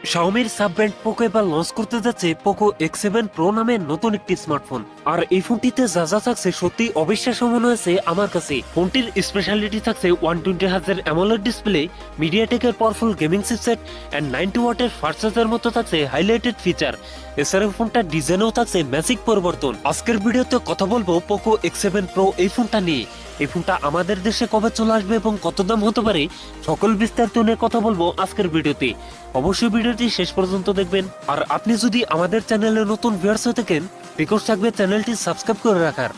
শাওমির sub brand Poco এবার launch করতে যাচ্ছে পোকো X7 প্রো নামে নতুন একটি স্মার্টফোন। আর এই ফোনটিতে যা যা থাকছে সত্যি অবিশ্বাস্য মনে হয়েছে আমার কাছে। ফোনটির স্পেশালিটি থাকছে 120Hz অ্যামোলেড ডিসপ্লে, মিডিয়াটেকের পাওয়ারফুল গেমিং চিপসেট এন্ড 90 ওয়াটের ফাস্ট চার্জার মতো থাকছে হাইলাইটেড ফিচার। এছাড়াও ফোনটার ডিজাইনেও থাকছে ম্যাজিক পরিবর্তন। আজকের ভিডিওতে কথা বলবো পোকো X7 প্রো এই ফোনটা নিয়ে। এই ফোনটা আমাদের দেশে কবে চলে আসবে এবং কত দাম হতে পারে সকল বিস্তারিত নিয়ে কথা বলবো আজকের ভিডিওতে। অবশ্যই ভিডিওটি শেষ পর্যন্ত দেখবেন। আর আপনি যদি আমাদের চ্যানেলে নতুন ভিউয়ার্স হয়ে থাকেন, রিকোয়েস্ট থাকবে চ্যানেলটি সাবস্ক্রাইব করে রাখার।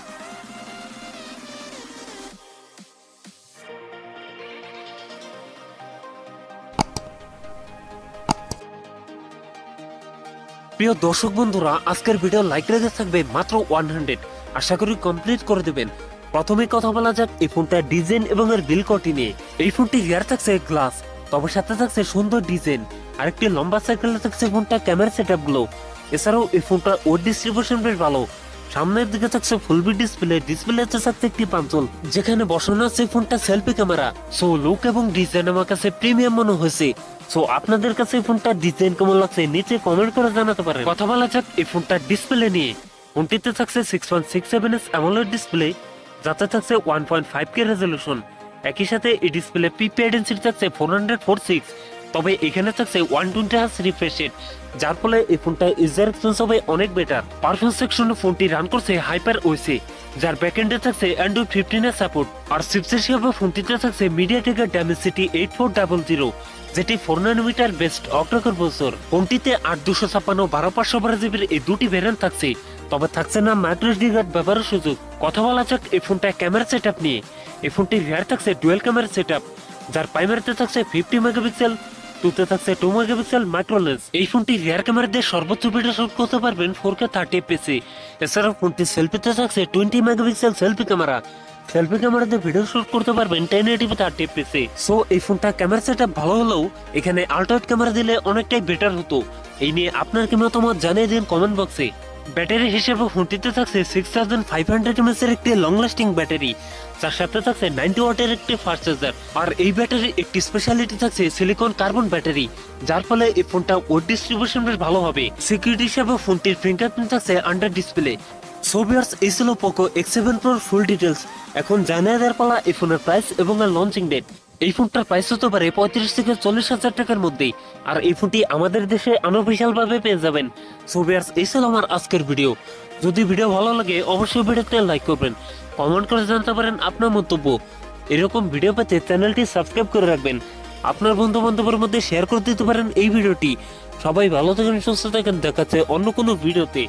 প্রিয় দর্শক বন্ধুরা, আজকের ভিডিও লাইক রেখে থাকবে মাত্র 100। আশা করি কমপ্লিট করে দেবেন। প্রথমে কথা বলা যাক এই ফোনটার ডিজাইন এবং এর বিল কোয়ালিটি নিয়ে। এই ফোনটি রিয়ার থাকছে গ্লাস, তবে সাথে থাকছে সুন্দর ডিজাইন। আরেকটি লম্বা সাইকেলে থাকছে ফোনটা ক্যামেরা সেটআপ গুলো। এছাড়াও এই ফোনটার ওয়েট ডিস্ট্রিবিউশন বেশ ভালো। সামনের দিকে থাকছে ফুল বি ডিসপ্লেতে থাকছে একটি পাঞ্চল, যেখানে বসানো আছে ফোনটা সেলফি ক্যামেরা। সো লুক এবং ডিজাইন আমার কাছে প্রিমিয়াম মনে হয়েছে। সো আপনাদের কাছে ফোনটার ডিজাইন কেমন লাগছে নিচে কমেন্ট করে জানাতে পারেন। কথা বলা যাক এই ফোনটার ডিসপ্লে নিয়ে। ফোনটিতে থাকছে 6.67 অ্যামোলেড ডিসপ্লে, যাতে থাকছে 1.5K রেজলিউশন। একই সাথে এই ডিসপ্লে পিপি ডেনসিটি থাকছে 446, তবে এখানে থাকছে 120Hz রিফ্রেশ রেট, যার ফলে এই ফোনটা ইউজার এক্সপিরিয়েন্স হবে অনেক বেটার। পারফরম্যান্স সেকশনে ফোনটি রান করছে হাইপার ওএসে, যার ব্যাকএন্ডে থাকছে অ্যান্ড্রয়েড 15 এর সাপোর্ট। আর চিপসেট হিসেবে ফোনটিতে থাকছে মিডিয়াটেকের ডাইমেনসিটি 8400, যেটি 4 ন্যানোমিটার বেস্ট অক্টাকোর প্রসেসর। ফোনটিতে 8256 12512 এই দুটি ভ্যারিয়েন্ট থাকছে, তবে থাকছে না মাইক্রোএসডি কার্ড ব্যবহারের সুযোগ। কথা বলা যাক এই ফোনটা ক্যামেরা সেটআপ নিয়ে। এই ফোনটির রিয়ার থাকছে ডুয়াল ক্যামেরা সেটআপ, যার প্রাইমারিতে থাকছে 50 মেগাপিক্সেল, টুতে থাকছে 2 মেগাপিক্সেল মাইক্রো লেন্স। এই ফোনটি রিয়ার ক্যামেরা দিয়ে সর্বোচ্চ ভিডিও শুট করতে পারবেন 4K 30fps। এছাড়াও ফোনটি সেলফিতে থাকছে 20 megapixel selfie camera. Selfie camera দিয়ে ভিডিও শুট করতে পারবেন 1080p 30fps। সো এই ফোনটা ক্যামেরা সেটআপ ভালো হলেও এখানে আল্ট্রাওয়াইড ক্যামেরা দিলে অনেকটাই বেটার হতো। এই নিয়ে আপনার কি মতামত জানিয়ে দিন কমেন্ট বক্সে। ব্যাটারি হিসেবে ফোনটিতে থাকছে 6500 mAh এর একটি লং লাস্টিং ব্যাটারি, যার সাথে থাকছে 90 ওয়াটের একটি ফাস্ট চার্জার। আর এই ব্যাটারির একটি স্পেশালিটি থাকছে সিলিকন কার্বন ব্যাটারি, যার ফলে এই ফোনটা ওয়েট ডিস্ট্রিবিউশন বেশ ভালো হবে। সিকিউরিটি হিসেবে ফোনটির ফিঙ্গারপ্রিন্ট থাকছে আন্ডার ডিসপ্লে। সো ভিউয়ার্স, এই ছিল পোকো X7 প্রোর ফুল ডিটেলস। এখন জানিয়ে দেওয়ার পালা এই ফোনের প্রাইস এবং এর লঞ্চিং ডেট। এই ফোনটার প্রাইস হতে পারে 35 থেকে 40,000 টাকার মধ্যেই। আর এই ফোনটি আমাদের দেশে আনঅফিশিয়াল ভাবে পেয়ে যাবেন। সো ভিউয়ার্স, এই ছিল আমার আজকের ভিডিও। যদি ভিডিও ভালো লাগে অবশ্যই ভিডিওতে লাইক করবেন, কমেন্ট করে জানাতে পারেন আপনার মন্তব্য। এরকম ভিডিও পেতে চ্যানেলটি সাবস্ক্রাইব করে রাখবেন। আপনার বন্ধু বান্ধবের মধ্যে শেয়ার করে দিতে পারেন এই ভিডিওটি। সবাই ভালো থাকেন, সুস্থ থাকেন, দেখাচ্ছে অন্য কোনো ভিডিওতে।